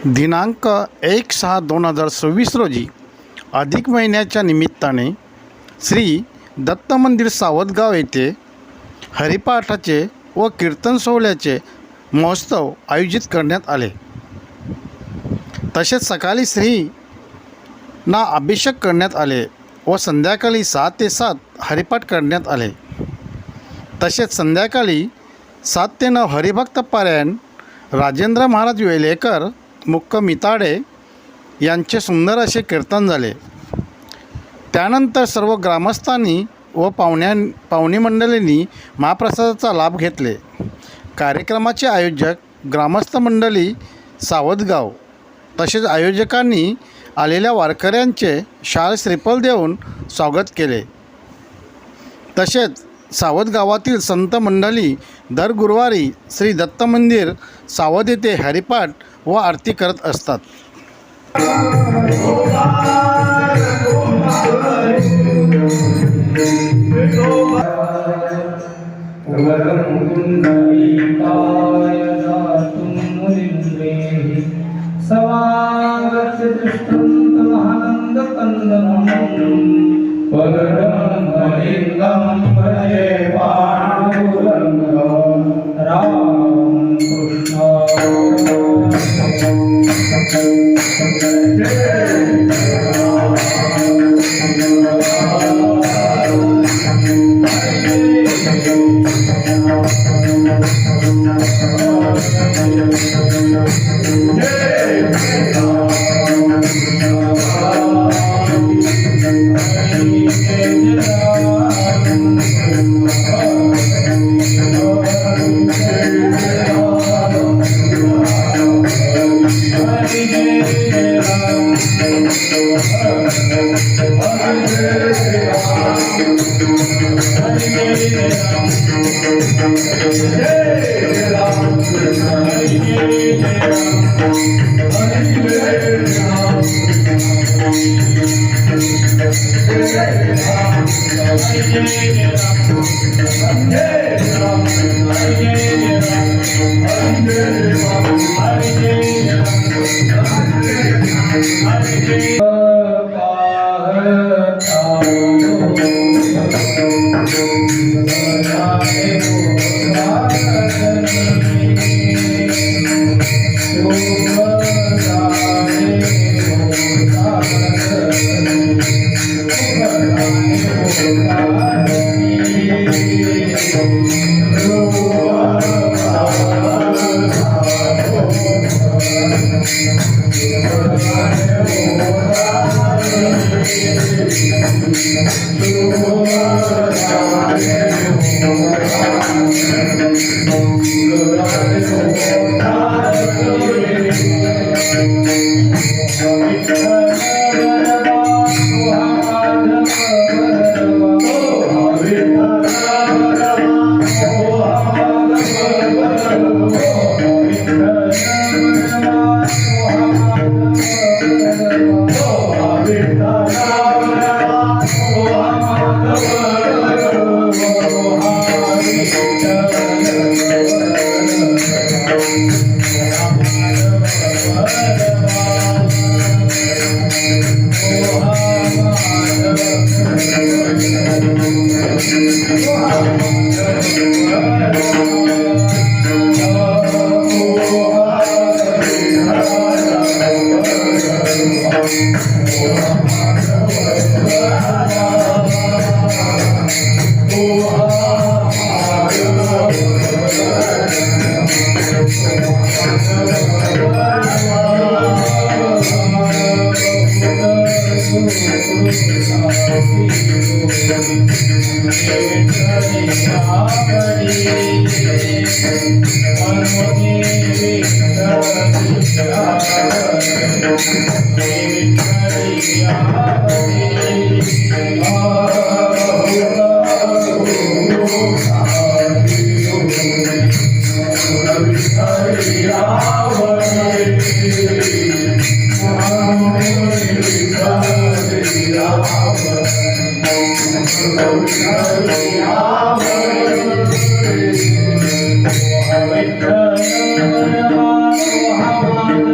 दिनांक 1/6/2026 रोजी अधिक महिन्याच्या निमित्ताने श्री दत्त मंदिर सावधगाव येथे हरिपाठाचे व कीर्तन सोहळ्याचे महोत्सव आयोजित करण्यात आले। तसेच सकाळी श्रीना अभिषेक करण्यात आले व संध्याकाळी 6 ते 7 हरिपाठ करण्यात आले। तसेच संध्याकाळी 7 ते 9 हरिभक्त पारायण राजेंद्र महाराज वेलेकर मुक्क मिताडे यांचे सुंदर असे कीर्तन झाले। त्यानंतर सर्व ग्रामस्थांनी व पाहुणे मंडळींनी महाप्रसादाचा लाभ घेतले। कार्यक्रमाचे आयोजक ग्रामस्थ मंडळी सावधगाव तसेच आयोजकांनी आलेल्या वारकऱ्यांचे शाल श्रीफळ देऊन स्वागत केले। तसेच सावधगावातील संत मंडळी दर गुरुवारी श्री दत्त मंदिर सावध येथे हरिपाठ व आरती करत असतात।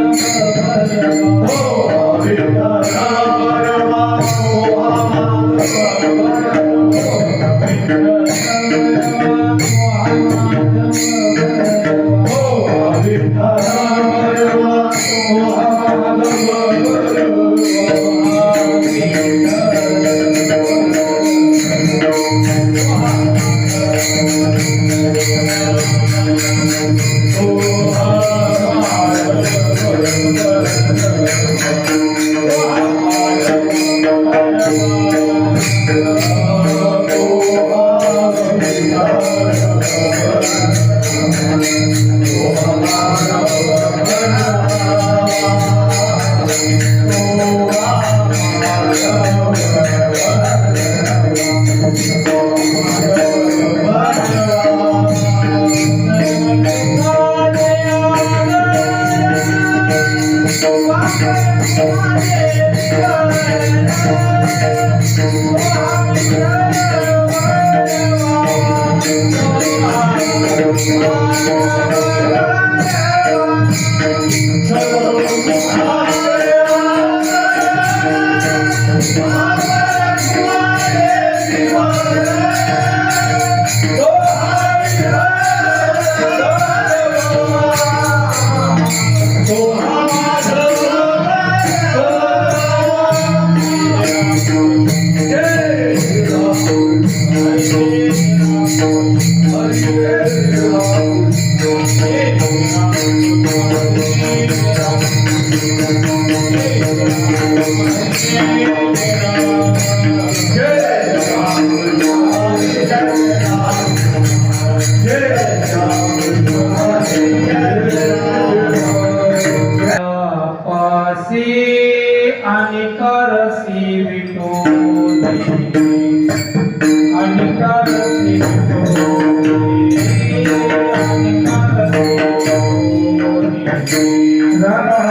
Hare आणि करसी विठोली आणि करसी विठोली आणि करसी विठोली रामे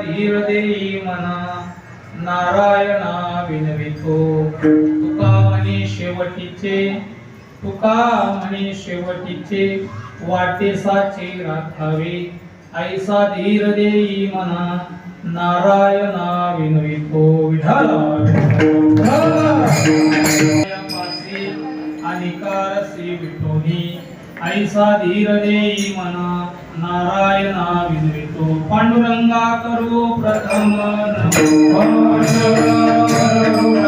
धीर देई मना नारायणा विनवितो तुका म्हणे शेवटीचे वाटेसाचे राखावे ऐसा धीर देई मना नारायणा विनवितो विठाला अधिकार श्री विठोनी ऐसा धीर देई मना नारायणा विनवितो पांडुरंगा करू प्रथम पांडुरंगा करू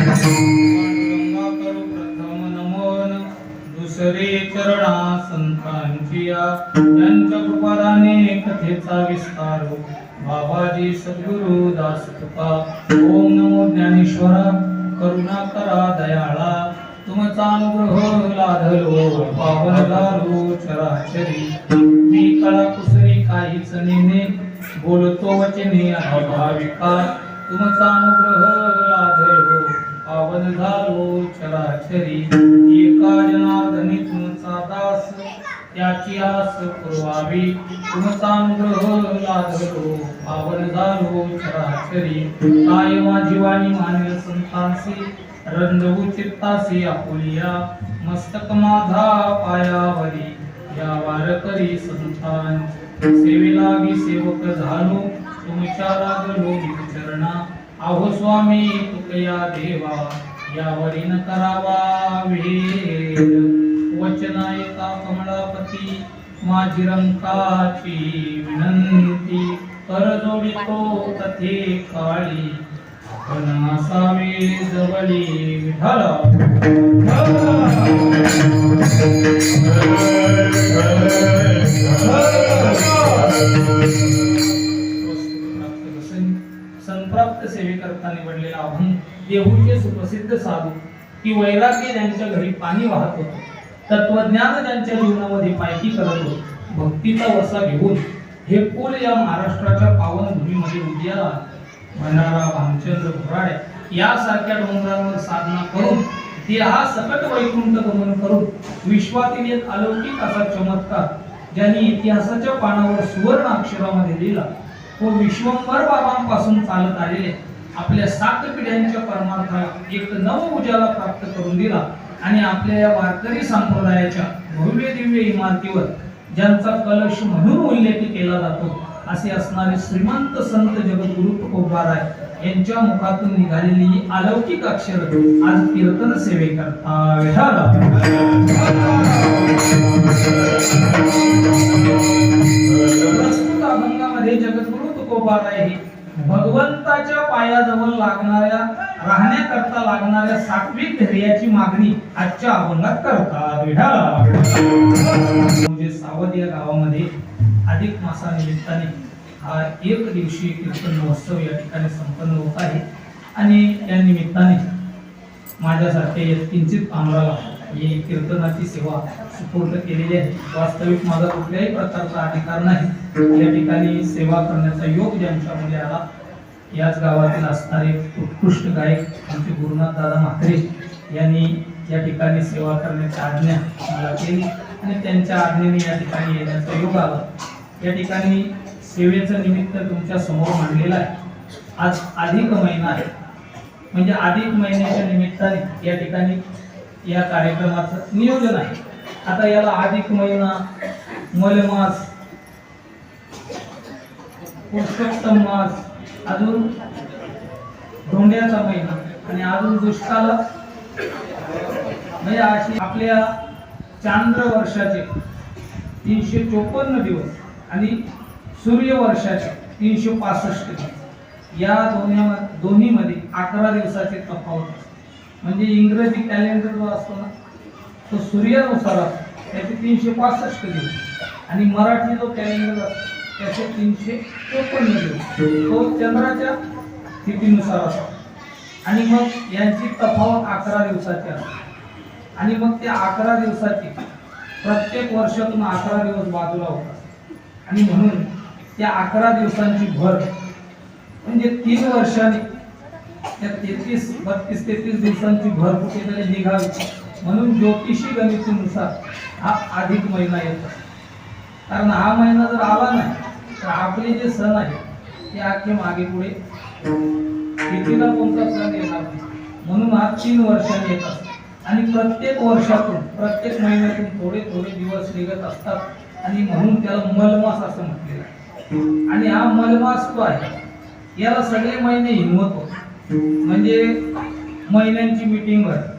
पांडुरंगा करू प्रथम नमन दुसरे चरणा संतांची या त्यांच्या कृपादाने कथेचा विस्तार बाबाजी सद्गुरु दास तुका ओम नमो ज्ञानेश्वरा करुणा करा दयाळा तुमचा अनुग्रह लाधलो पावन झालो चराचरी मी कळा कुसरी काहीच नेने बोलतो वचने आणि भाविका तुमचा अनुग्रह लाधलो पावन झालो चराचरी एका जनार्दनी तुमचा दास त्याची आस पुरवावी तुमचा अनुग्रह लाधलो पावन झालो चराचरी काय माझी वाणी मानव संतांसी रंजवू चित्तासी आपुलिया मस्तक माझा पायावरी या वारकरी संतान सेवेला मी सेवक झालो तुमच्या लागलो चरणा आहो स्वामी तुकया देवा यावरी न करावा वेळ वचनायका कमलापती माझी रंकाची विनंती कर जोडितो कथे काळी पण असावे जवळी विठाला संप्राप्त सेवेकरता निवडलेला अभंग देहूचे सुप्रसिद्ध साधू की वैराग्य त्यांच्या घरी पाणी वाहत होते तत्वज्ञान त्यांच्या जीवनामध्ये पायकी करत होते भक्तीचा वसा घेऊन हे पूल या महाराष्ट्राच्या पावन भूमीमध्ये उदयाला भंडारा भामचंद्र घोराडे यासारख्या डोंगरांवर साधना करून देहा सकट वैकुंठ गमन करून विश्वातील एक अलौकिक असा चमत्कार ज्यांनी इतिहासाच्या पानावर सुवर्ण अक्षरामध्ये लिहिला तो विश्वंभर बाबांपासून चालत आलेले आपल्या 7 पिढ्यांच्या परमार्थाला एक नव उजाला प्राप्त करून दिला आणि आपल्या या वारकरी संप्रदायाच्या भव्य दिव्य इमारतीवर ज्यांचा कलश म्हणून उल्लेख केला जातो असे असणारे श्रीमंत संत जगद्गुरु तुकोबाराय यांच्या मुखातून निघालेली ही अलौकिक अक्षर आज कीर्तन सेवेकरता विठाला प्रस्तुत अभंगामध्ये जगद्गुरु तुकोबाराय हे भगवंताच्या पायाजवळ राहण्याकरता लागणाऱ्या सात्विक धैर्याची मागणी आजच्या अभंगात करतात विठाला म्हणजे सावध या गावामध्ये अधिक मासा निमित्ताने हा एक दिवशी कीर्तन महोत्सव या ठिकाणी संपन्न होत आहे आणि या निमित्ताने माझ्यासारखे किंचित कामराला ही कीर्तनाची सेवा सुपूर्द केलेली आहे वास्तविक माझा कुठल्याही प्रकारचा अधिकार नाही या ठिकाणी सेवा करण्याचा योग ज्यांच्यामध्ये आला याच गावातील असणारे उत्कृष्ट गायक आमचे गुरुनाथ दादा म्हात्रे यांनी या ठिकाणी सेवा करण्याची आज्ञा मला केली आणि त्यांच्या आज्ञेने या ठिकाणी येण्याचा योग आला या ठिकाणी सेवेचं निमित्त तुमच्या समोर मांडलेलं आहे आज अधिक महिना आहे म्हणजे अधिक महिन्याच्या निमित्ताने या ठिकाणी या कार्यक्रमाचं नियोजन आहे आता याला अधिक महिना मलमास पुरुषोत्तम मास अजून धोंड्याचा महिना आणि अजून दुष्काळ म्हणजे अशी आपल्या चांद्र वर्षाचे 354 दिवस आणि सूर्य वर्षाचे 365 दिवस या दोन्हीमध्ये 11 दिवसाचे तफावत म्हणजे इंग्रजी कॅलेंडर जो असतो ना तो सूर्यानुसार असतो त्याचे 365 दिवस आणि मराठी जो कॅलेंडर असतो त्याचे 354 दिवस तो चंद्राच्या तिथीनुसार असतो आणि मग यांची तफावत 11 दिवसाची असते आणि मग त्या 11 दिवसाची प्रत्येक वर्षातून 11 दिवस बाजूला होतात आणि म्हणून त्या 11 दिवसांची भर म्हणजे 3 वर्षांनी त्या 32-33 दिवसांची भर कुठेतरी निघावी म्हणून ज्योतिषी गणितीनुसार हा अधिक महिना येतो कारण हा महिना जर आला नाही तर आपले जे सण आहेत ते अख्खे मागे पुढे कितीला कोणता सण येणार नाही म्हणून हा 3 वर्षांनी येत असतो आणि प्रत्येक वर्षातून प्रत्येक महिन्यातून थोडे थोडे दिवस निघत असतात आणि म्हणून त्याला मलमास असं म्हटलेलं आहे आणि हा मलमास जो आहे याला सगळे महिने हिनवत होते म्हणजे महिन्यांची मीटिंग भरते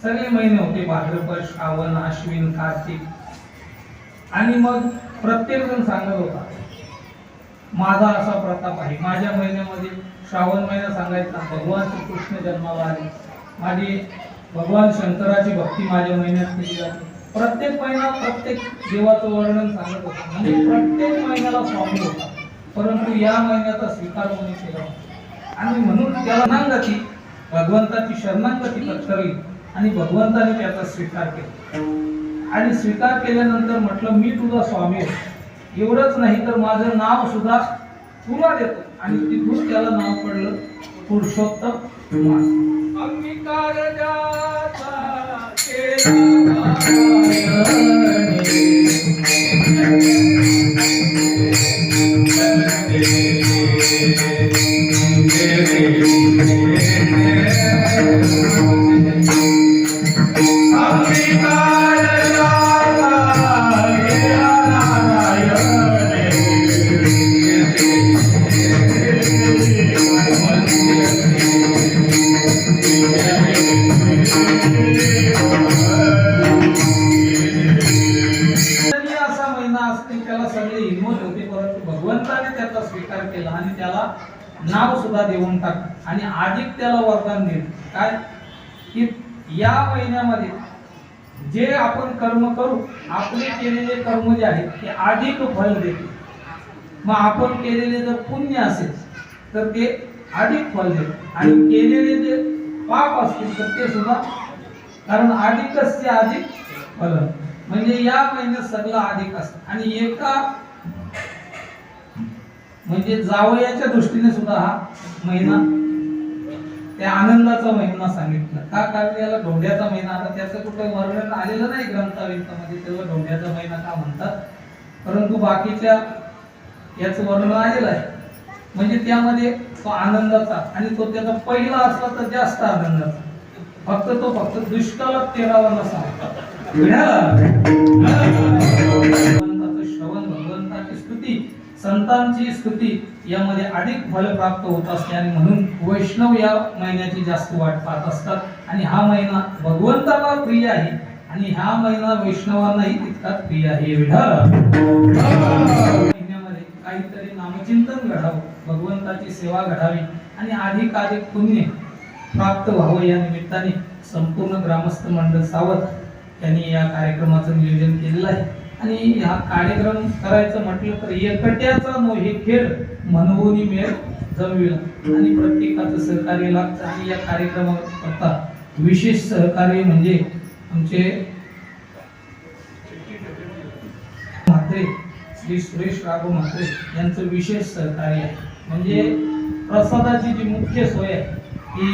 सगळे महिने होते भाद्रपद श्रावण अश्विन कार्तिक आणि मग प्रत्येक जण सांगत होता माझा असा प्रताप आहे माझ्या महिन्यामध्ये श्रावण महिना सांगायचा, भगवान श्रीकृष्ण जन्माला आले, माझी भगवान शंकराची भक्ती माझ्या महिन्यात केली जाते. प्रत्येक महिना प्रत्येक देवाचं वर्णन सांगत होतं, म्हणजे प्रत्येक महिन्याला स्वामी होता, परंतु या महिन्याचा स्वीकार कोणी केला आणि म्हणून त्याला शरणागती, भगवंताची शरणागती पत्करली आणि भगवंताने त्याचा स्वीकार केला. आणि स्वीकार केल्यानंतर म्हटलं मी तुझा स्वामी आहे, एवढंच नाही तर माझं नाव सुद्धा तुला देतो. आणि तिथून त्याला नाव पडलं पुरुषोत्तम मास. अंगीकार जाता केला भगवंताने त्याचा स्वीकार केला आणि त्याला नाव सुद्धा देऊन टाकलं आणि अधिक त्याला वरदान दिलं. काय की या महिन्यामध्ये जे आपण कर्म करू, आपले केलेले कर्म जे आहेत ते अधिक फळ देते. मग आपण केलेले जर पुण्य असेल तर ते अधिक फळ देते आणि केलेले जे पाप असतील तर ते सुद्धा, कारण अधिकच ते अधिक फळ, म्हणजे या महिन्यात सगळं अधिक असतं. आणि एका म्हणजे जावयाच्या दृष्टीने सुद्धा हा महिना त्या आनंदाचा महिना सांगितला. का? कारण याला धोंड्याचा महिना, आता त्याचं कुठे वर्णन आलेलं नाही ग्रंथामध्ये, त्याला धोंड्याचा महिना का म्हणतात, परंतु बाकीच्या याचं वर्णन आलेलं आहे. म्हणजे त्यामध्ये तो आनंदाचा, आणि तो त्याचा पहिला असला तर जास्त आनंदाचा, फक्त दुष्काळात तेरावा नसा श्रवण, भगवंताची स्तुती, संतांची स्तुती यामध्ये अधिक फल प्राप्त होत असते. आणि म्हणून वैष्णव या महिन्याची जास्त वाट पाहत असतात आणि हा महिना भगवंताला प्रिय आहे आणि हा महिना वैष्णवांनाही तितकाच प्रिय आहे. महिन्यामध्ये काहीतरी नामचिंतन घडावं, भगवंताची सेवा घडावी आणि अधिक पुण्य प्राप्त व्हावं या निमित्ताने संपूर्ण ग्रामस्थ मंडळ सावध यांनी या कार्यक्रमाचं नियोजन केलेलं आहे. आणि हा कार्यक्रम करायचं म्हटलं तर एकट्याचा मोहे खेळ म्हणून मेळ जमविला आणि प्रत्येकाचं सहकार्य लागतं. आणि या कार्यक्रमाकरता विशेष सहकार्य म्हणजे आमचे म्हात्रे, श्री सुरेश राघव म्हात्रे यांचं विशेष सहकार्य आहे. म्हणजे प्रसादाची जी मुख्य सोय आहे ती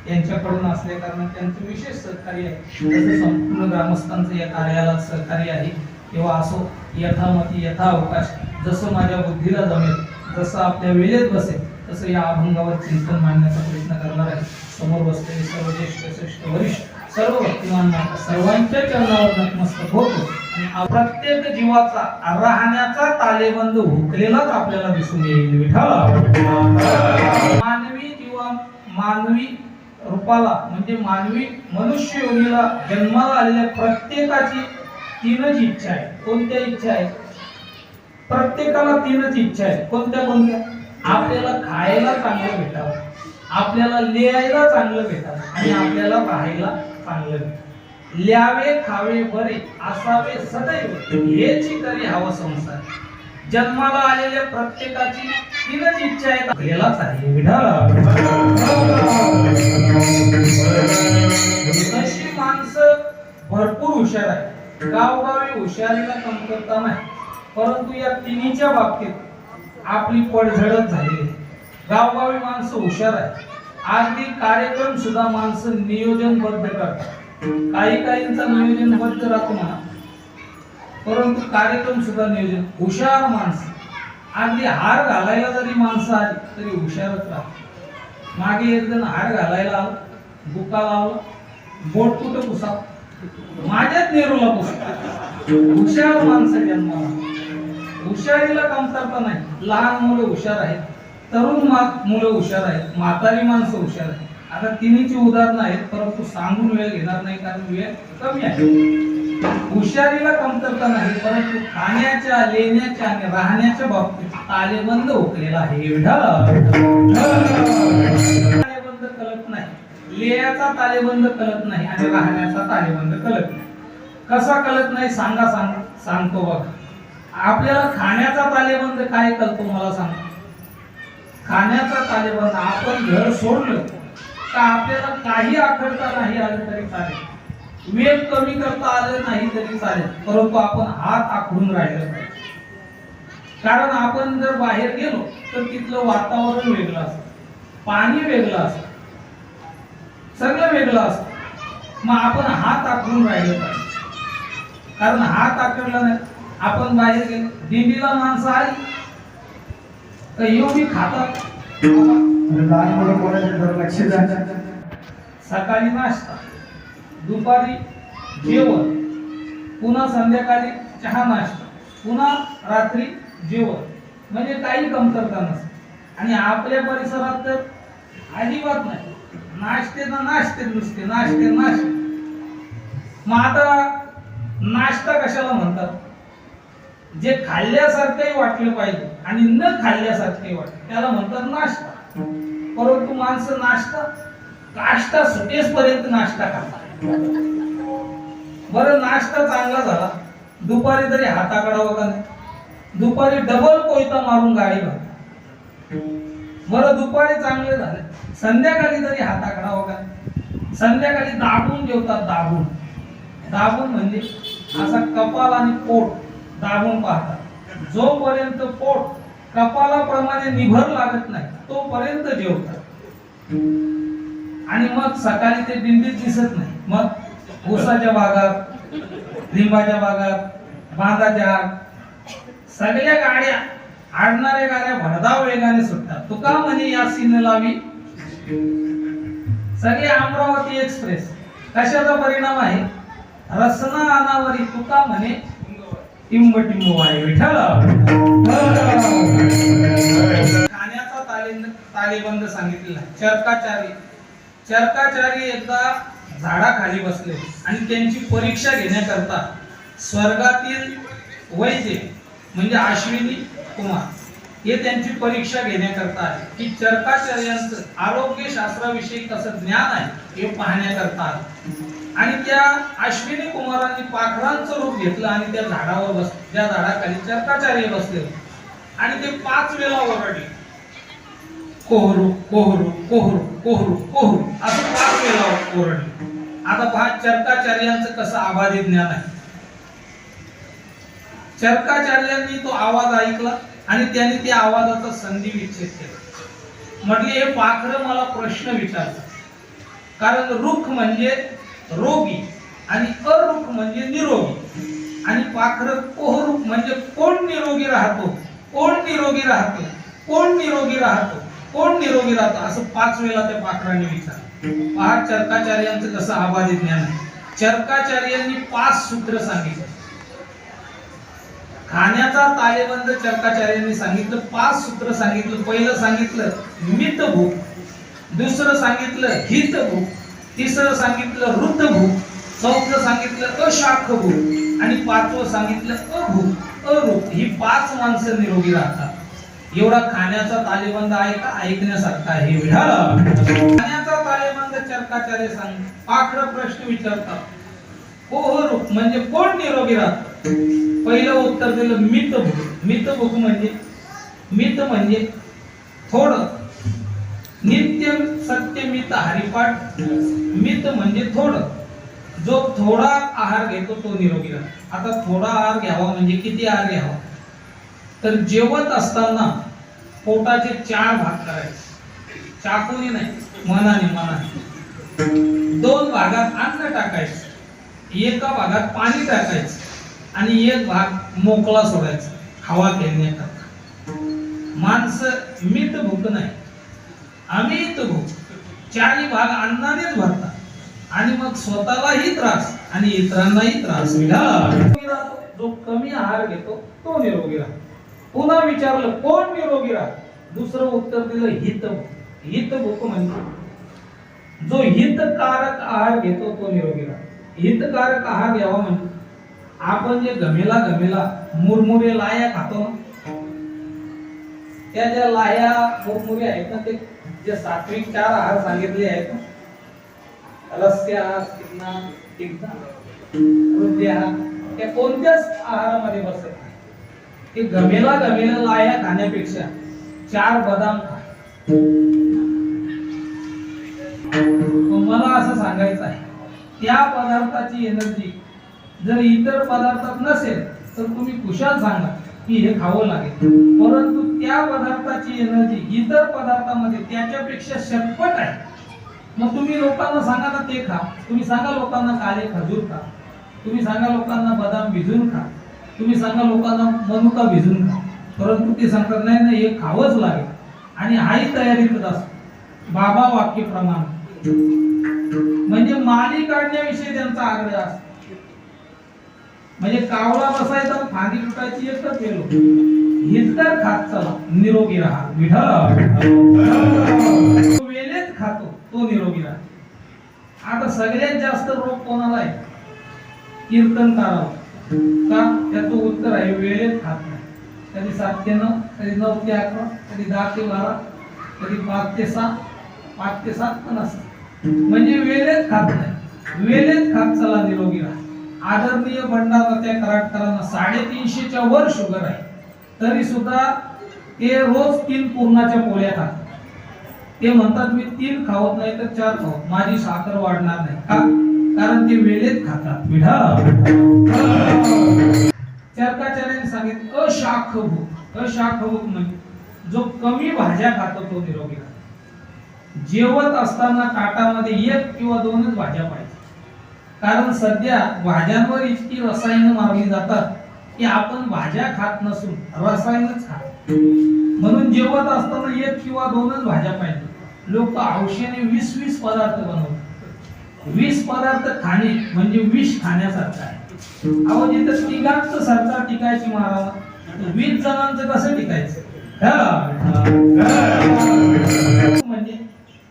यांच्याकडून असल्या कारण त्यांचं विशेष सहकार्य आहे. तसं संपूर्ण ग्रामस्थांचं या कार्याला सहकार्य आहे. तेव्हा असो, यथामती यथा अवकाश, जसं माझ्या बुद्धीला जमेल, जसं आपल्या वेळेत बसेल तसं या अभंगावर चिंतन मांडण्याचा प्रयत्न करणार आहे. समोर बसलेले सर्व ज्येष्ठ श्रेष्ठ वरिष्ठ सर्व भक्तिमान सर्वांच्या चरणावर नतमस्तक होतो आणि प्रत्येक जीवाचा राहण्याचा तालेबंद हुकलेलाच आपल्याला दिसून येईल. मानवी जीवा, मानवी रूपाला म्हणजे मानवी मनुष्य योनीला जन्माला आलेल्या प्रत्येकाची तीनच इच्छा आहे. कोणत्या इच्छा आहे? प्रत्येकाला तीनच इच्छा आहे. कोणत्या? आपल्याला खायला चांगलं भेटावं, आपल्याला लिहायला चांगलं भेटावं आणि आपल्याला राहायला चांगलं भेटावं. ल्यावे खावे बरे असावे सदैव, हेची तरी हवं संसार. जन्माला आलेल्या प्रत्येकाची तीनच इच्छा आहे, आपल्यालाच आहे. अशी माणसं भरपूर हुशार आहे, गावगावी हुशारीला कमतरता नाही, परंतु या तिन्हीच्या बाबतीत आपली पडझडच झालेली आहे. गावगावी माणसं हुशार आहे, अगदी कार्यक्रम सुद्धा माणसं नियोजनबद्ध करतात. काहींचा नियोजनबद्ध राहतो म्हणा, परंतु कार्यक्रम सुद्धा नियोजन. हुशार माणसं, अगदी हार घालायला जरी माणसं आली तरी हुशारच राहतात. मागे एक जण हार घालायला आला, बुका लावला, बोट कुठं पुसा, माझ्याच नेरूला पुसला. हुशार माणसं जन्माला, हुशारीला कमतरता नाही. लहान मुलं हुशार आहेत, तरुण मुलं हुशार आहेत, म्हातारी माणसं हुशार आहेत. आता तिन्हीची उदाहरणं आहेत, परंतु सांगून वेळ घेणार नाही कारण वेळ कमी आहे. हुशारीला कमतरता नाही, परंतु खाण्याच्या, लेण्याच्या आणि राहण्याच्या बाबतीत तालेबंद हुकलेला आहे. तालेबंद कळत नाही, लेयाचा तालेबंद कळत नाही आणि राहण्याचा तालेबंद कळत नाही. कसा कळत नाही सांगतो बघा. आपल्याला खाण्याचा तालेबंद काय कळतो मला सांगा. खाण्याचा तालेबंद, आपण घर सोडलं का आपल्याला काही आखडता नाही आलं तरी चालेल, वेग कमी करता आलं नाही तरी चालेल, परंतु आपण हात आखडून राहिलं पाहिजे. कारण आपण जर बाहेर गेलो तर तिथलं वातावरण वेगळं असतं, पाणी वेगळं असतं, सगळं वेगळं असतं. मग आपण हात आखडून राहिलं पाहिजे. कारण हात आखडला नाही, आपण बाहेर गेलो, दिंडीला माणसं आली तर एवढी खातात. सकाळी नाश्ता, दुपारी जेवण, पुन्हा संध्याकाळी चहा नाश्ता, पुन्हा रात्री जेवण, म्हणजे काही कमतरता नसते. आणि आपल्या परिसरात तर अजिबात नाही, नाश्ते ना नाश्ते, नुसते नाश्ते नाश्ते. मग आता नाश्ता कशाला म्हणतात? जे खाल्ल्यासारखंही वाटलं पाहिजे आणि न खाल्ल्यासारखंही वाटलं त्याला म्हणतात नाश्ता. परंतु माणसं नाश्ता काष्टा सुटेस पर्यंत नाश्ता करतात. बरं, नाश्ता चांगला झाला, दुपारी तरी हाताकडावं का नाही? दुपारी डबल कोयता मारून गाडी भरतात. बरं, दुपारी चांगले झाले, संध्याकाळी तरी हाताकडावं का नाही? संध्याकाळी दाबून जेवतात. दाबून दाबून म्हणजे असा कपाल आणि पोट दाबून पाहतात. जोपर्यंत पोट कपालाप्रमाणे निभर लागत नाही तोपर्यंत जेवतात. आणि मग सकाळी ते दिंडीत दिसत नाही. मग ऊसाच्या बागात, लिंबाच्या बागात, बांधाच्या सगळ्या गाड्या, आडणाऱ्या गाड्या भरधाव वेगाने सुटतात. तुका म्हणे या सीन लावी सगळे अमरावती एक्सप्रेस. कशाचा परिणाम आहे? रसना अनावरी तुका म्हणे टिंब टिंब वाय विठ्ठल. खाण्याचा तालेबंद सांगितलेला. चरकाचारी एकदा झाडाखाली बसले आणि त्यांची परीक्षा घेण्याकरता स्वर्गातील वैद्य म्हणजे अश्विनी कुमार हे त्यांची परीक्षा घेण्याकरता आले की चरकाचार्यांचं आरोग्य शास्त्राविषयी कसं ज्ञान आहे हे पाहण्याकरता आले. आणि त्या अश्विनी कुमारांनी पाखरांचं रूप घेतलं आणि त्या झाडावर बसले, ज्या झाडाखाली चरकाचार्य बसले, आणि ते 5 वेळा ओरडले, कोहरू कोहरू कोहरू कोहरू कोहरू असं 5 वेळा ओरडले. आता पहा चरकाचार्यांचं कसं आबादी ज्ञान आहे. चरकाचार्यांनी तो आवाज ऐकला आणि त्यांनी त्या आवाजाचा संधी विच्छेद केला. म्हटले, हे पाखरं मला प्रश्न विचारतात. कारण रुख म्हणजे रोगी आणि अरुख म्हणजे निरोगी. आणि पाखरं कोहरूख म्हणजे कोण निरोगी राहतो, कोण निरोगी राहतो, कोण निरोगी राहतो, कोण निरोगी राहतो असं 5 वेळा त्या पाखरांनी विचारलं. पहा चरकाचार्यांचं कसं आबादी ज्ञान आहे. चरकाचार्यांनी 5 सूत्र सांगितले. खाण्याचा तालेबंद चरकाचार्यांनी सांगितलं, 5 सूत्र सांगितलं. पहिलं सांगितलं मित भूक, दुसरं सांगितलं हित भूक, तिसरं सांगितलं वृद्ध भूक, चौथं सांगितलं अशाख भूक आणि 5वं सांगितलं अभूक अरूप. ही 5 माणसं निरोगी राहतात. एवढा खाण्याचा तालेबंद आहे का? ऐकण्यासारखा आहे. खाण्याचा तालेबंद चरकाचार्य सांग. पाखरं प्रश्न विचारतात, कोहरूप म्हणजे कोण निरोगी राहतं? पहिलं उत्तर दिलं मित भूक. मित भूक म्हणजे मित म्हणजे थोडं, नित्य सत्य मित हरिपाठ. मित म्हणजे थोडं, जो थोडा आहार घेतो तो निरोगी राहतो. आता थोडा आहार घ्यावा म्हणजे किती आहार घ्यावा? तर जेवत असताना पोटाचे 4 भाग करायचे, चाकूने नाही, मनाने. 2 भागात अन्न टाकायचं, एका भागात पाणी टाकायचं आणि एक भाग मोकळा सोडायचा हवा खेळण्याकरता. माणसं मित भूक नाही, अमित भूक. 4 भाग अन्नानेच भरतात आणि मग स्वतःलाही त्रास आणि इतरांनाही त्रास. जो कमी आहार घेतो तो निरोगी राहतो. पुन्हा विचारलं कोण निरोगी राहतो? दुसरं उत्तर दिलं हित भूक. हित भूक म्हणजे जो हितकारक आहार घेतो तो निरोगी राहतो. हितकारक आहार घ्यावा म्हणजे आपण जे गमेला मुरमुरे लाया खातो ना, त्या ज्या लाया मुरमुरे आहेत ना, ते जे सात्विक 4 आहार सांगितले आहेत ना, रस्य आहार, हृदय आहार, त्या कोणत्याच आहारामध्ये बसत नाही. ते गमेला लाया खाण्यापेक्षा 4 बदाम खा. मला असं सांगायचं आहे, त्या पदार्थाची एनर्जी जर इतर पदार्थात नसेल तर तुम्ही कुशाल सांगा की हे खावं लागेल, परंतु त्या पदार्थाची एनर्जी इतर पदार्थामध्ये त्याच्यापेक्षा शतपट आहे. मग तुम्ही लोकांना सांगा ना ते खा, तुम्ही सांगा लोकांना काळे खजूर खा, तुम्ही सांगा लोकांना बदाम भिजून खा, तुम्ही सांगा लोकांना मनुका भिजून खा, परंतु ते सांगतात नाही नाही हे खावंच लागेल. आणि हाही तयारीतच असतो बाबा वाक्यप्रमाणे, म्हणजे माली काढण्याविषयी त्यांचा आग्रह असतो. म्हणजे कावळा बसायचा फांदी तुटायची एकच गेलो, हितकर खात चला निरोगी राहा विठ्ठल. वेळेत खातो तो निरोगी राहा. आता सगळ्यात जास्त रोग कोणाला आहे? कीर्तनकाराला. का? त्याचं उत्तर आहे वेळेत खात नाही. कधी 7 ते 9, कधी 9 ते 11, कधी 10 ते 12, कधी 5 ते 6, 5 ते 7 पण असत. म्हणजे वेळेत खात नाही. वेळेत खात चला निरोगी राहा. आदरणीय भंडारा त्या कराडकरांना 350च्या वर शुगर आहे, तरी सुद्धा ते रोज 3 पुरणाच्या पोळ्या खातात. ते म्हणतात मी 3 खावत नाही तर 4 खावत, माझी साखर वाढणार नाही. का? कारण ते वेळेत खातात. चरकाचार्यांनी सांगितलं अशाखभूक म्हणजे जो कमी भाज्या खातो तो निरोगी राहतो. जेवत असताना ताटामध्ये 1 किंवा 2च भाज्या पाहिजे. कारण सध्या भाज्यांवर इतकी रसायनं मारली जातात की आपण भाज्या खात नसून रसायनच खातो. म्हणून जेवत असताना 1 किंवा 2च भाज्या पाहिजे. लोक औषधाने 20 पदार्थ बनवतात. 20 पदार्थ खाणे म्हणजे विष खाण्यासारखं आहे. अहो जिथं तिघांचं सरकार टिकायची महाराज, 20 जणांचं कसं टिकायचं? म्हणजे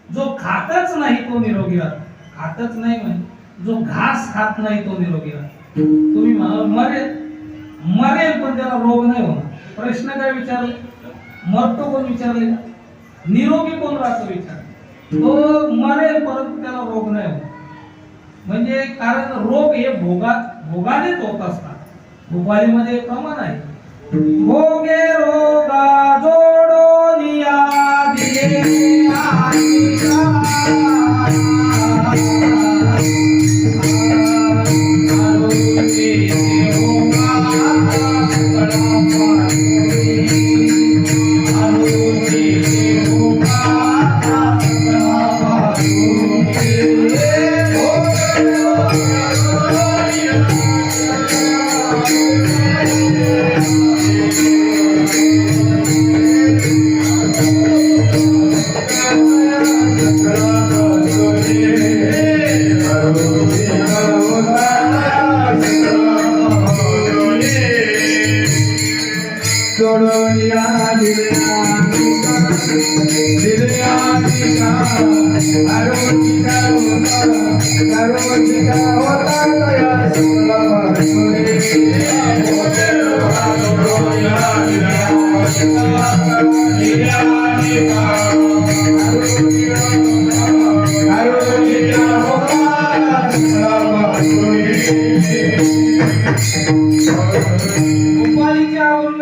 जो खातच नाही तो निरोगी राहतो. खातच नाही म्हणजे जो घास खात नाही तो निरोगी राहतो. तुम्ही म्हणाल मरेल पण त्याला रोग नाही होणार. प्रश्न काय विचारले? मरतो कोण विचारले? निरोगी कोण राहतो विचार. तो मरेल परंतु त्याला रोग नाही होणार. म्हणजे कारण रोग हे भोगानेच होत असतात. भोपालीमध्ये प्रमाण आहे, भोगे रोगा जोडोनिया दिले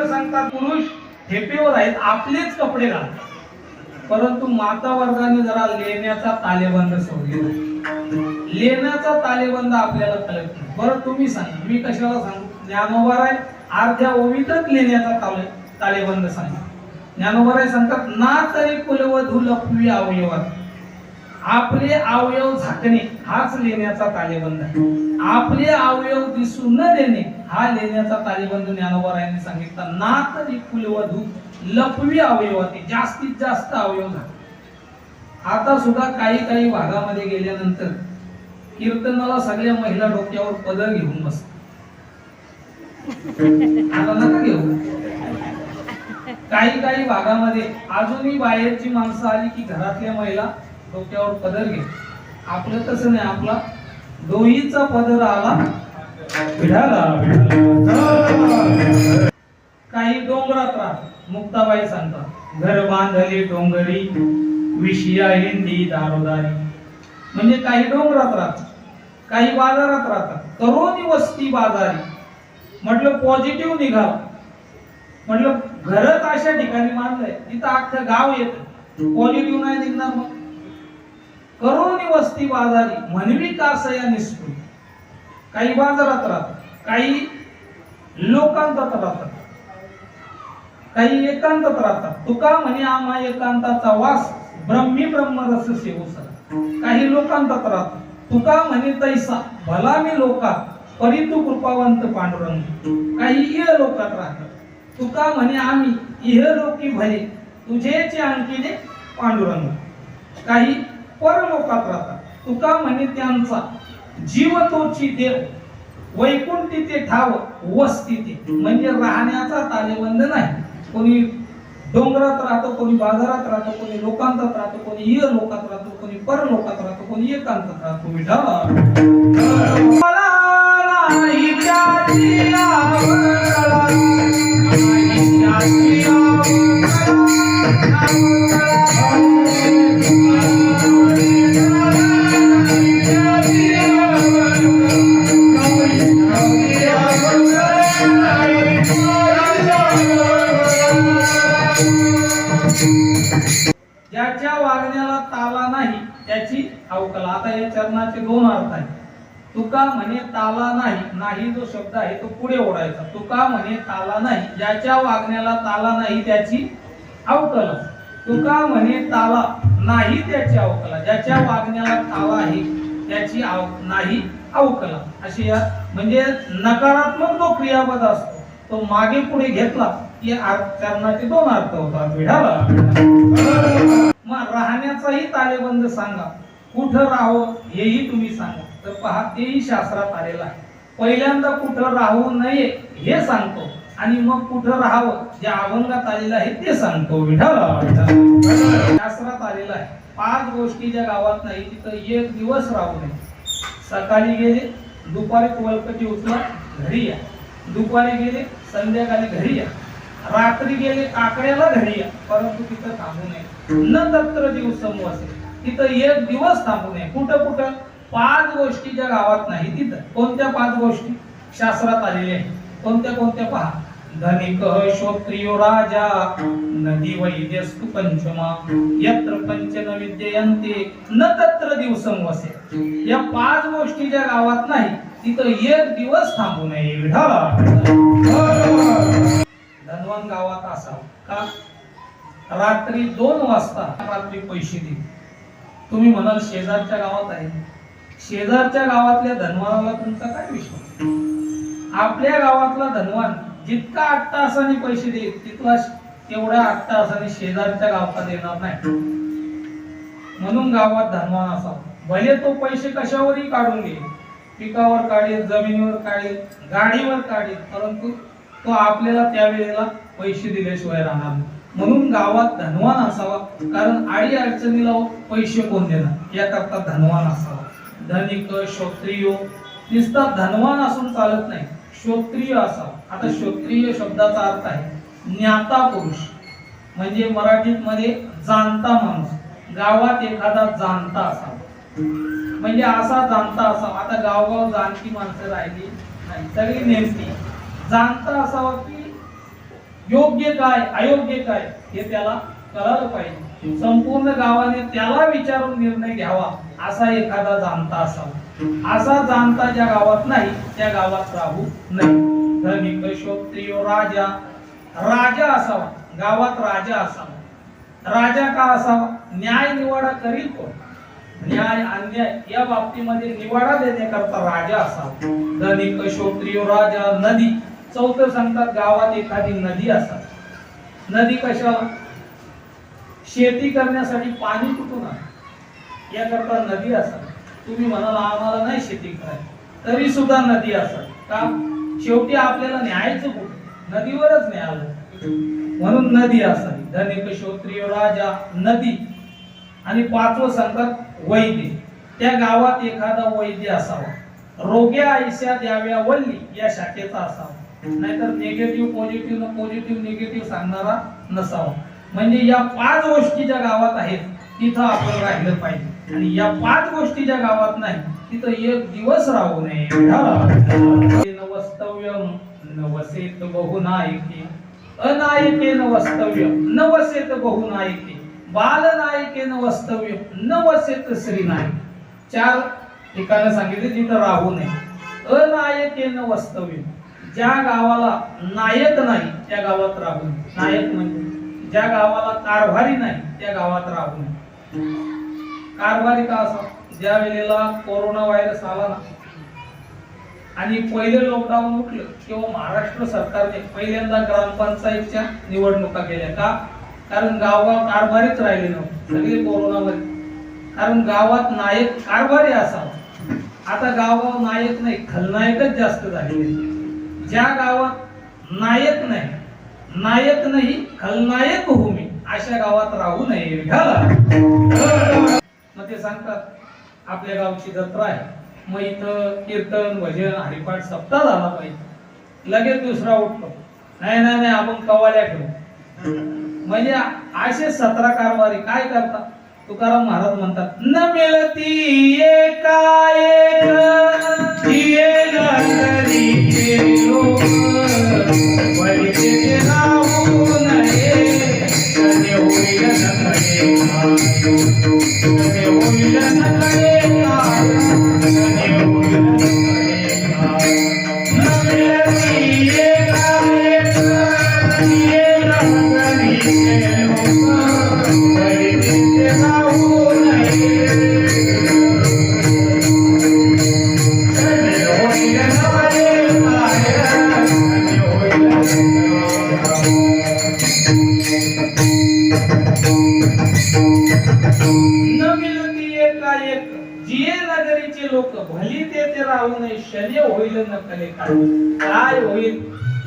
सांगतात पुरुष ठेपेवर आहेत, आपलेच कपडे घालतात. परंतु माता वर्गाने जरा लेण्याचा तालेबंद सोडलेला. लेण्याचा तालेबंद आपल्याला कळत नाही. बरं तुम्ही सांगा, मी कशाला सांगू? ज्ञानोबा आहे अर्ध्या ओवीतच लेण्याचा तालेबंद सांगा. ज्ञानोबा सांगतात ना तरी कुलवधू लपवी अवयवात. आपले अवयव झाकणे हाच लेण्याचा तालेबंद आहे. आपले अवयव दिसू न देणे हा लेण्याचा तालेबंद ज्ञानोबा सांगितला. ना तरी कुलवधू लपवी अवयवाती, जास्तीत जास्त अवयव झाले. आता सुद्धा काही भागामध्ये गेल्यानंतर कीर्तनाला सगळ्या महिला डोक्यावर पदर घेऊन बसतात. आता नका घेऊ. काही भागामध्ये अजूनही बाहेरची माणसं आली की घरातल्या महिला डोक्यावर पदर घे. आपलं तसं नाही. आपला डोईचा पदर आला विठाला काही डोंगरात राहतात. मुक्ताबाई सांगतात, घर बांधले डोंगरी विषया हिंदी दारोदारी. म्हणजे काही डोंगरात राहतात, काही बाजारात राहतात, तरुणी वस्ती बाजारी. म्हटलं पॉझिटिव्ह निघाला. म्हटलं घरच अशा ठिकाणी बांधलंय तिथं अख्खं गाव येतं, पॉझिटिव्ह नाही निघणार. मग करोनी वस्ती बाजारी म्हणवी कासया निष्ठू. काही बाजारात राहतात, काही लोकांतात राहतात, काही एकांतात राहतात. तुका म्हणे आम्हा एकांताचा वास ब्रह्मी ब्रह्मरस सेवसा. काही लोकांतात राहतात. तुका म्हणे तैसा भला मी लोकात परितू कृपावंत पांडुरंग. काही इह लोकात राहतात. तुका म्हणे आम्ही इह लोकी भले तुझेचे आणखीने पांडुरंग. काही परलोकात राहतात. तुका म्हणे त्यांचा जीव तोची देव वैकुंठी ते ठाव वस्ती ते. म्हणजे राहण्याचा तालेबंद नाही. कोणी डोंगरात राहतो, कोणी बाजारात राहतो, कोणी लोकांतात राहतो, कोणी इह लोकात राहतो, कोणी परलोकात राहतो, कोणी एकांतात राहतो. ज्याच्या वागण्याला ताला नाही त्याची अवकला. आता या चरणाचे दोन अर्थ आहेत. तुका म्हणे ताला नाही, नाही जो शब्द आहे तो पुढे ओढायचा. तुका म्हणे ताला नाही, ज्याच्या वागण्याला ताला नाही त्याची अवकला. तुका म्हणे ताला नाही त्याची अवकला, ज्याच्या वागण्याला ताला आहे त्याची नाही अवकला. अशी या म्हणजे नकारात्मक जो क्रियापद असतो तो मागे पुढे घेतला की चरणाचे दोन अर्थ होतात. विढाला मग राहण्याचाही तालेबंद सांगा, कुठं राहावं हेही तुम्ही सांगा. तर पहा तेही शास्त्रात आलेलं आहे. पहिल्यांदा कुठं राहू नये हे सांगतो आणि मग कुठं राहावं जे अभंगात आलेलं आहे ते सांगतो. विढाला शास्त्रात आलेलं आहे 5 गोष्टी ज्या गावात नाही तिथं एक दिवस राहू नये. सकाळी गेले दुपारी वलकटी उचला घरी या, दुपारी गेले संध्याकाळी घरी या, रात्री गेले काकड्याला घरी या, परंतु तिथं थांबू नये. न तत्र दिवसम वसे, तिथं एक दिवस थांबू नये. कुठं कुठं 5 गोष्टी ज्या गावात नाही तिथं. कोणत्या 5 गोष्टी शास्त्रात आलेल्या आहेत? कोणत्या कोणत्या पहा. धनिक श्रोत्रियो राजा नदी वैद्यस्तु पंचमा यत्र पंचन विद्ययन्ते न तत्र दिवसम वसे. या 5 गोष्टी ज्या गावात नाही तिथं एक दिवस थांबू नये. विठाला धनवान गावात असावं का? रात्री 2 वाजता रात्री पैसे दे. तुम्ही म्हणाल शेजारच्या गावात आहे. शेजारच्या गावातल्या धनवानाला तुमचा काय विश्वास? आपल्या गावातला धनवान जितका 8 तासाने पैसे देईल तितका तेवढ्या 8 तासाने शेजारच्या गावाला देणार नाही. म्हणून गावात धनवान असावा. भले तो पैसे कशावरही काढून घे, पिकावर काढेल, जमिनीवर काढेल, गाडीवर काढेल, परंतु तो आपल्याला त्यावेळेला पैसे दिल्याशिवाय राहणार नाही. म्हणून गावात धनवान असावा. कारण आडी अडचणीला पैसे कोण देणार याकरता धनवान असावा. धनिक श्रोत्रियो नुसता धनवान असून चालत नाही, श्रोत्रिय असावा. आता श्रोत्रिय शब्दाचा अर्थ आहे ज्ञाता पुरुष. म्हणजे मराठीत मध्ये जाणता माणूस. गावात एखादा जाणता असावा. म्हणजे असा जाणता असावा. आता गावगाव जाणती माणसं राहिली नाही, सगळी नेमती. जाणता असावा की योग्य काय अयोग्य काय हे त्याला कळालं पाहिजे. संपूर्ण गावाने त्याला विचारून निर्णय घ्यावा असा एखादा जाणता असावा. असा जाणता ज्या गावात नाही त्या गावात राहू नये. धनिक श्रोत्रियो राजा, राजा असावा. गावात राजा असावा. राजा का असावा? न्याय निवाडा करील कोण? न्याय अन्याय या बाबतीमध्ये निवाडा देण्याकरता राजा असावा. धनिक श्रोत्रियो राजा. नदी चौथं सांगतात गावात एखादी नदी असावी. नदी कशाला? शेती करण्यासाठी पाणी कुठून आहे याकरता नदी असावी. तुम्ही म्हणाल आम्हाला नाही शेती करायची तरी सुद्धा नदी असावी. का? शेवटी आपल्याला न्यायचं कुठे? नदीवरच न्यायला. म्हणून नदी असावी. धनिक श्रोत्रियो राजा नदी. आणि 5वं सांगतात वैद्य. त्या गावात एखादा वैद्य असावा. रोग्या आयशा द्याव्या वल्ली या शाखेचा असावा, नाहीतर निगेटिव्ह पॉझिटिव्ह निगेटिव्ह सांगणारा नसावा. म्हणजे या 5 गोष्टी ज्या गावात आहेत तिथं आपण राहिलं पाहिजे, आणि या 5 गोष्टी ज्या गावात नाही तिथं एक दिवस राहू नये. नवस्तव्यम नवसेत बहुनायके, अनायकेन वस्तव्यम नवसेत बहुनायके, बालनायकेन वस्तव्यम नवसेत श्रीनायक. 4 ठिकाणं सांगितले जिथं राहू नये. अनायकेन वस्तव्यम, ज्या गावाला नायक नाही त्या गावात राहू नये. नायक म्हणजे ज्या गावाला कारभारी नाही त्या गावात राहू नये. कारभारी का असा, ज्या वेळेला कोरोना व्हायरस आला ना आणि पहिले लॉकडाऊन उठलं तेव्हा महाराष्ट्र सरकारने पहिल्यांदा ग्रामपंचायतच्या निवडणुका केल्या. का? कारण गावात कारभारीच राहिले नव्हते सगळे कोरोनामध्ये. कारण गावात नायक कारभारी असावा. आता गावात नायक नाही, खलनायकच जास्त झालेले. ज्या गावात नायक नाही खलनायक हो मी अशा गावात राहू नये. मग ते सांगतात आपल्या गावची जत्रा आहे, मग इथं कीर्तन भजन हरिपाठ सप्ताह झाला पाहिजे. लगेच दुसरा उठतो, नाही आपण कवाल्या ठेवू. म्हणजे असे 17 कारभारी काय करतात. तुकाराम महाराज म्हणतात, न मिळती एकाएक जिये नगरीचे लोक भली ते राहू नये, शने होईल नकले काय होईल.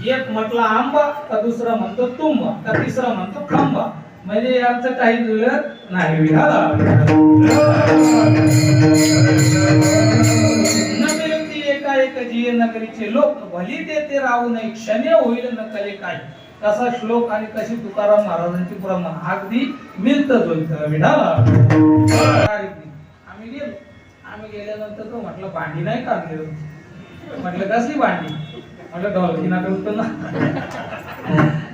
एक म्हटला आंबा का दुसरा म्हणतो तुंबा का तिसरा म्हणतो खंबा. म्हणजे यांचं काही जुळत नाही. नगरी एकाएक जिये नगरीचे लोक भली ते राहू नये, क्षणे होईल नकले काय. कसा श्लोक आणि कशी तुकाराम महाराजांची प्रमाण अगदी मिळत जुळत. आम्ही गेल्यानंतर तो म्हटलं भांडी नाही काढली. म्हटलं कसली भांडी. म्हटलं डॉल्फिना करतो ना.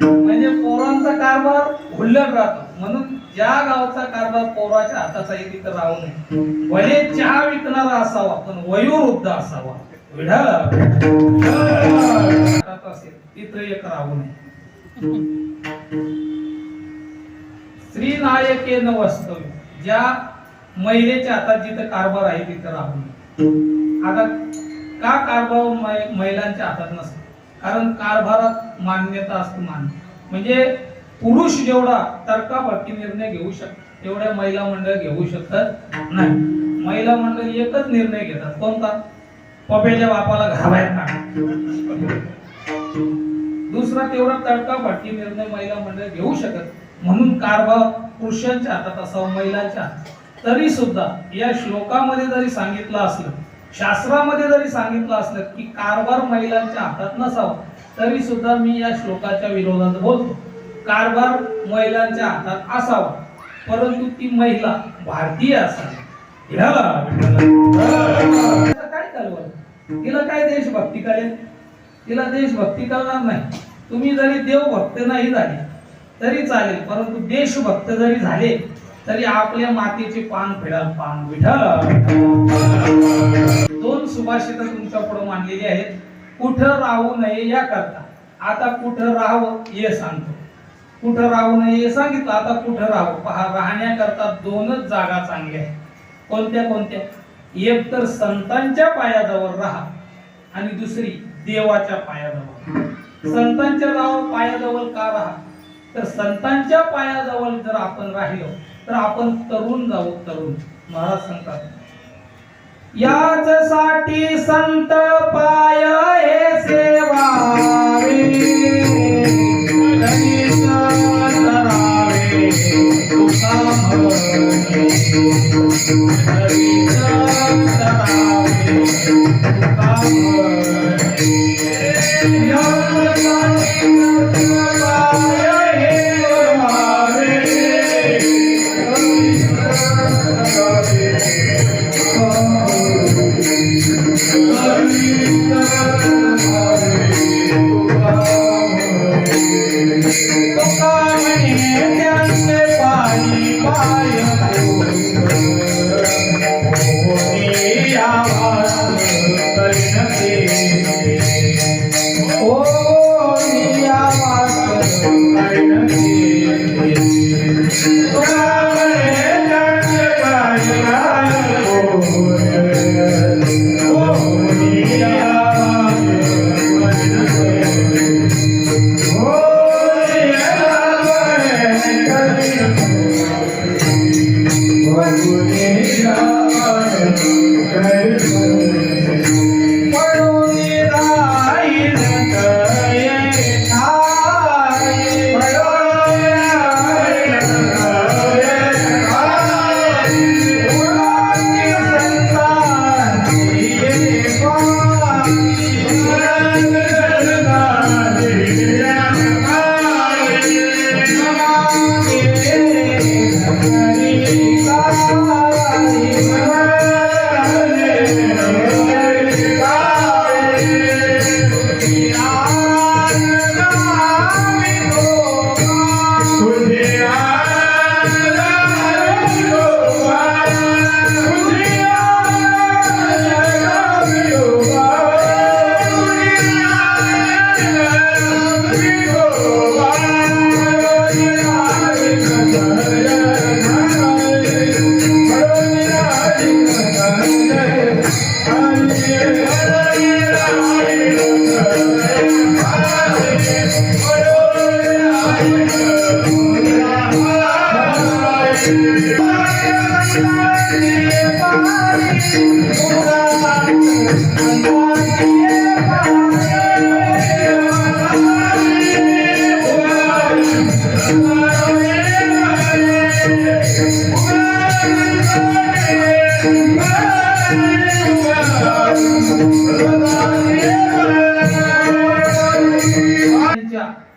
म्हणजे पोरांचा कारभार हुल्लड राहतो. म्हणून ज्या गावचा कारभार पोराच्या हाताचा आहे तिथं राहू नये. भले चहा विकणारा असावा पण वयोवृद्ध असावा. तिथं एक राहू नये. श्रीनायकेन वस्तव्य, ज्या महिलेच्या हातात जिथं कारभार आहे तिथं राहू नये. आता का कारभार महिलांच्या हातात नसतो. कारण कारभारात मान्यता असते. म्हणजे पुरुष जेवढा तर्काबद्ध निर्णय घेऊ शकतात तेवढ्या महिला मंडळ घेऊ शकतात नाही. महिला मंडळ एकच निर्णय घेतात. कोणता? पप्याच्या बापाला घालायचा. दुसरा तेवढा तर्काबद्ध निर्णय महिला मंडळ घेऊ शकत. म्हणून कारभार पुरुषांच्या हातात असावा, महिलांच्या हातात. तरी सुद्धा या श्लोकामध्ये जरी सांगितलं असलं, शास्त्रामध्ये जरी सांगितलं असलं की कारभार महिलांच्या हातात नसावा, तरी सुद्धा मी या श्लोकाच्या विरोधात बोलतो. कारभार महिलांच्या हातात असावा, परंतु ती महिला भारतीय असावी. काय कळवलं तिला? काय देशभक्ती कळेल? तिला देशभक्ती कळणार नाही. तुम्ही जरी देवभक्त नाही झाले तरी चालेल, परंतु देशभक्त जरी झाले तरी आपल्या मातेचे पान फेडाल. पान विठ्ठल. 2 सुभाषित तुमच्या पुढे मांडलेली आहेत. कुठं राहू नये या करता. आता कुठं राहावं हे सांगतो. कुठं राहू नये हे सांगितलं. आता कुठं राहावं पहा. राहण्याकरता 2च जागा चांगल्या आहेत. कोणत्या कोणत्या? एक तर संतांच्या पायाजवळ राहा आणि दुसरी देवाच्या पायाजवळ. संतांच्या पायाजवळ का राहा? तर संतांच्या पायाजवळ जर आपण राहिलो तर आपण तरुण जाऊ. तरुण. महाराज सांगतात याच साठी संत पाय हे सेवावे, तुका म्हणे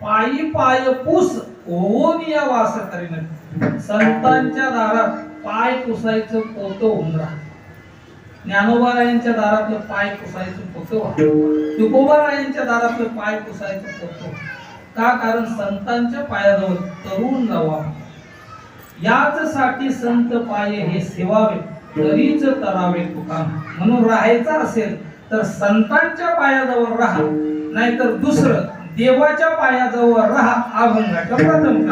पायी पाय पुस होऊन या वास करीन. संतांच्या दारात पाय पुसायचं पोतं होऊन राहा. ज्ञानोबारायांच्या दारातलं पाय पुसायचं पोतं, तुकोबारायांच्या दारातलं पाय पुसायचं पोतं. का? कारण संतांच्या पायाजवळ तरुण जावा. याच साठी संत पाय हे सेवावे, तरीच तरावे तुका. म्हणून राहायचं असेल तर संतांच्या पायाजवळ राहा, नाहीतर दुसरं देवाच्या पायाजवळ राहा. अभंगाचा प्रथम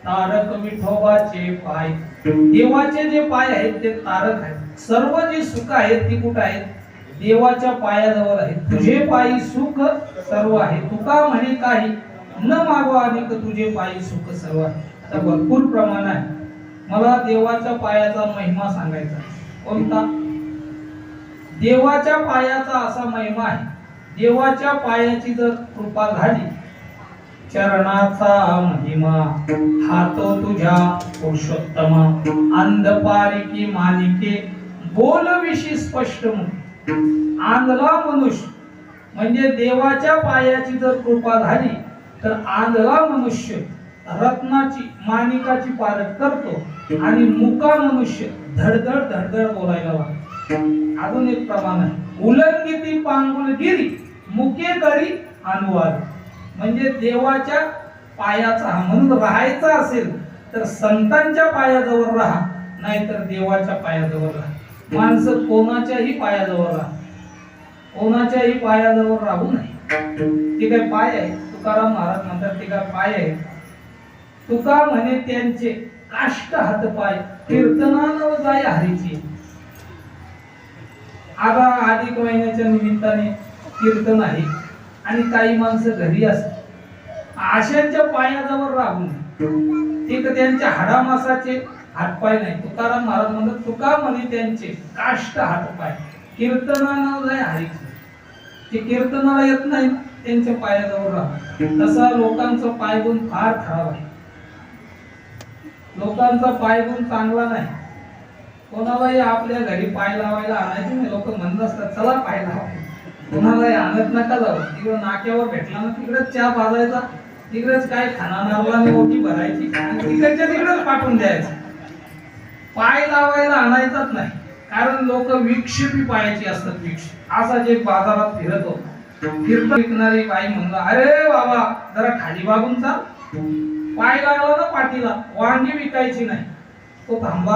तारक विठोबाचे पाय. देवाचे जे पाय आहेत ते तारक आहेत. सर्व जी सुख आहेत ती कुठे आहेत? देवाच्या पायाजवळ आहेत. तुझे पायी सुख सर्व आहे. तुका म्हणे काही न मागवा अधिक, तुझे पायी सुख सर्व आहे. आता भरपूर प्रमाण आहे. मला देवाच्या पायाचा महिमा सांगायचा. कोणता? देवाच्या पायाचा असा महिमा आहे, देवाच्या पायाची जर कृपा झाली, चरणाचा महिमा हातो तुझ्या पुरुषोत्तमा, अंधपारिकी मालिके बोलविशी स्पष्ट मुखे. आंधळा मनुष्य म्हणजे देवाच्या पायाची जर कृपा झाली तर आंधळा मनुष्य रत्नाची माणिकाची पारख करतो आणि मुका मनुष्य धडधड धडधड बोलायला लागतो. अजून एक प्रमाण आहे, उल्लंघिती पांगुलगिरी मुके करी अनुवाद. म्हणजे देवाच्या पायाचा, म्हणून राहायचा असेल तर संतांच्या पायाजवळ राहा, नाहीतर देवाच्या पायाजवळ राहा. माणसं कोणाच्याही पायाजवळ राहा, कोणाच्याही पायाजवळ राहू नये. ते काय पाय आहे? तुकाराम महाराज म्हणतात ते काय पाय आहे? तुका म्हणे त्यांचे काष्ट हात पाय, कीर्तनानं जाय हरीची. आता अधिक महिन्याच्या निमित्ताने कीर्तन आहे आणि काही माणसं घरी असतात, आशांच्या पायाजवळ राहू नये. ते त्यांच्या हाडामासाचे हातपाय नाही. तुकाराम महाराज म्हणतात तुका म्हणे त्यांचे काष्ट हातपाय, कीर्तनानं जाय हरीची. ते कीर्तनाला येत नाही, त्यांच्या पायाजवळ राहा. तसा लोकांचा पायगुण फार खराब आहे. लोकांचा पायगुण चांगला नाही. कोणालाही आपल्या घरी पाय लावायला आणायचे नाही. लोक म्हणत असतात चला पाय लावायला, कोणालाही आणत नका जाऊ. तिकडे नाक्यावर भेटला ना तिकडेच चहा पाजायचा, तिकडेच काय खाना नारळाने ओटी भरायची आणि तिकडच्या तिकडेच पाठवून द्यायचं. पाय लावायला आणायचाच नाही, कारण लोक विक्षेपी पायाची असतात. विक्षेप असा जे बाजारात फिरत होता, कीर्तन विकणारी बाई म्हणला, अरे बाबा जरा खाली विभागून चाल. पाय लागला ना पाठीला, वांगी विकायची नाही. तो थांबा.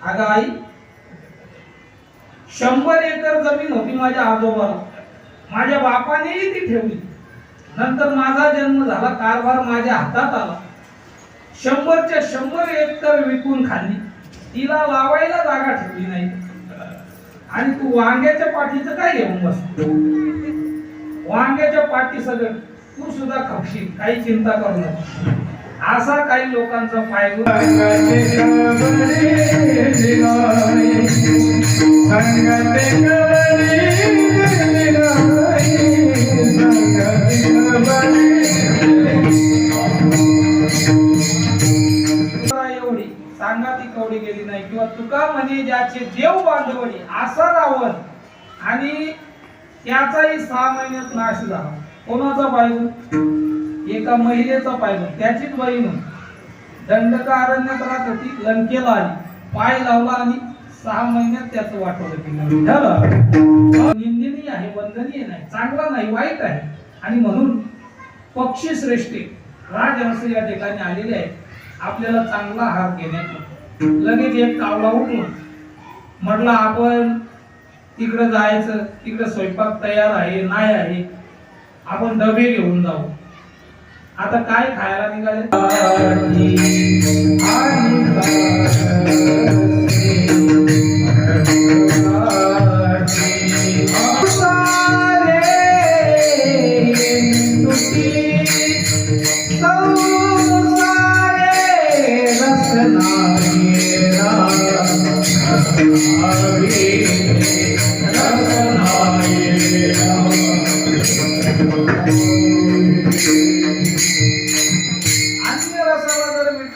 अगं आई, 100 एकर जमीन होती माझ्या आजोबाला, माझ्या बापानेही ती ठेवली. नंतर माझा जन्म झाला, कारभार माझ्या हातात आला. 100च्या 100 एकर विकून खाल्ली, तिला लावायला जागा ठेवली नाही. आणि तू वांग्याच्या पाठीचं काय घेऊन बसतो? वांग्याच्या पाठी सगळं तू सुद्धा खाशील, काही चिंता करू नको. असा काही लोकांचा फायदा. एवढी सांगा ती कवडी गेली नाही. किंवा तुका म्हणे ज्याचे देव बांधवडी असा रावण, आणि त्याचाही 6 महिन्यात नाश झाला. कोणाचा पायगुण? एका महिलेचा पायगुण. त्याचीच बहीण दंडकारण्यात राहत होती, लंकेला आली, पाय लावला आणि 6 महिन्यात त्याचं वाटवलं केलं. निंदनीय आहे, वंदनीय नाही, चांगला नाही, वाईट आहे. आणि म्हणून पक्षी श्रेष्ठी राजहंस या ठिकाणी आलेले आहेत. आपल्याला चांगला हात घेण्यात लगेच एक कावळा उठून म्हटलं आपण तिकडे जायचं, तिकडे स्वयंपाक तयार आहे नाही आहे, आपण डबे घेऊन जाऊ. आता काय खायला निघाले?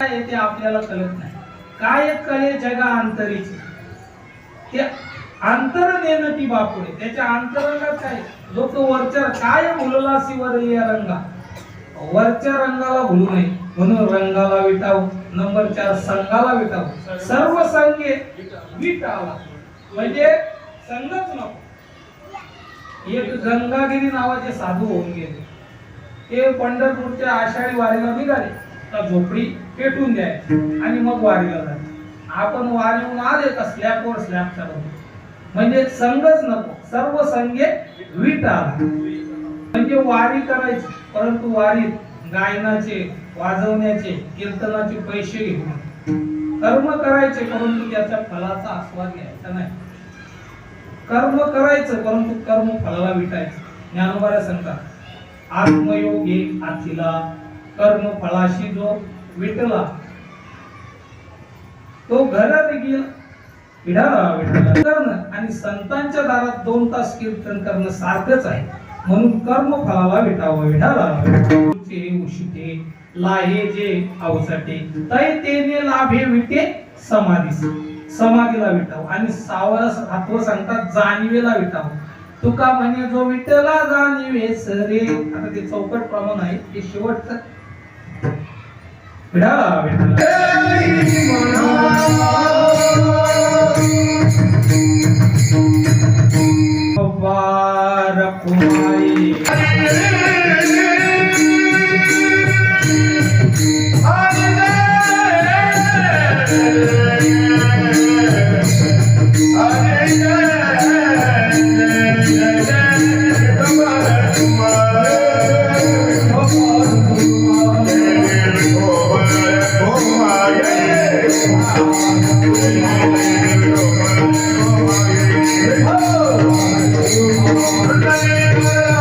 येते आपल्याला कळत नाही. काय कळे जगा अंतरीची, ते अंतर नेणं ती बापुडे. त्याच्या अंतरंगात काय लोक वरच्या काय भुललासी वरलिया रंगा, वरच्या रंगाला भुलू नये म्हणून रंगाला विटाव. नंबर 4 संघाला विटाव. सर्व संगे विटावा म्हणजे संघच नको. एक गंगागिरी नावाचे साधू होऊन गेले. ते पंढरपूरच्या आषाढी वारीला निघाले, तर झोपडी पेटून द्यायची आणि मग वारीला जायचे. आपण वारीहून आले का स्लॅपवर स्लॅप चालवतो. म्हणजे संघच नको, सर्व संगे विटाला. म्हणजे वारी करायची, परंतु वारीत गायनाचे, वाजवण्याचे, कीर्तनाचे पैसे घेऊन कर्म करायचे, परंतु त्याच्या फलाचा आस्वाद घ्यायचा नाही. कर्म करायचं, परंतु कर्म फलाला विटायचं. ज्ञानोबाला सांगतात आत्मयोगे आथिला, कर्म फळाशी जो विटला तो घर निघेल करणं. आणि संतांच्या दारात 2 तास कीर्तन करणं सारखंच आहे. म्हणून कर्म फळाला विटावं. विठाला उशिते लाहे जे अवसटे, तै तेने लाभे विटे समाधीस. समाधीला विटाव. आणि 6वं सांगतात जाणीवेला विटाव. तुका म्हणे जो विठला जाणीवेस रे. आता ते चौकट प्रमाण आहे, ते शेवटचं विठाला Oh,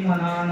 म्हणा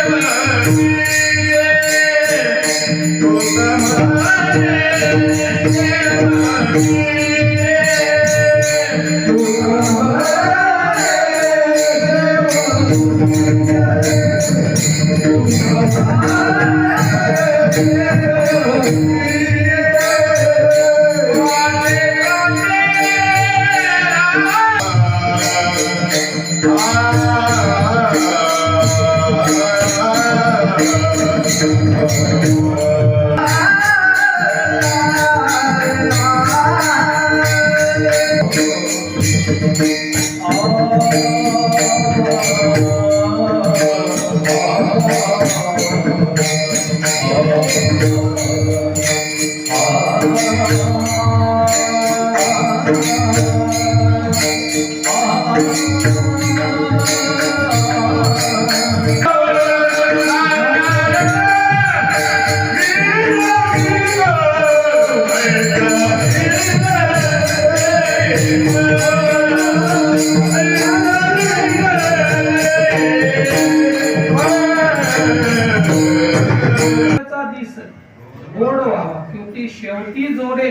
गोड व्हावा शेवटी जोडे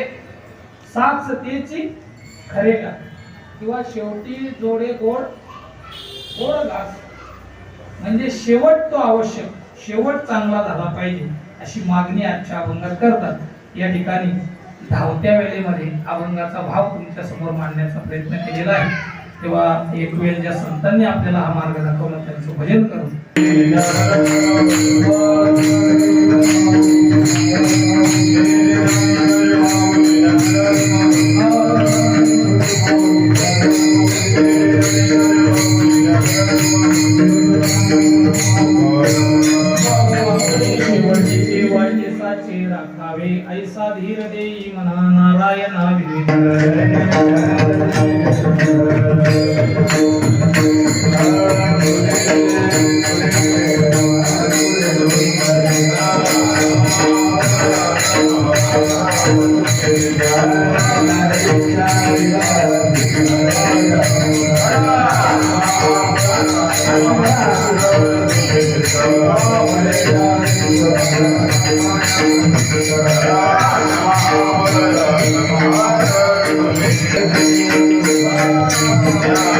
साथ सतेची खरे का किंवा शेवटी जोडे गोड गोड घास म्हणजे शेवट तो आवश्यक शेवट चांगला झाला पाहिजे अशी मागणी आजच्या अभंगात करतात। या ठिकाणी धावत्या वेळेमध्ये अभंगाचा भाव तुमच्या समोर मांडण्याचा प्रयत्न केलेला आहे। तेव्हा एक वेळ ज्या संतांनी आपल्याला हा मार्ग दाखवला त्यांचं भजन करून राखावे ऐसा धीर देई म्हणा नारायणा Yeah.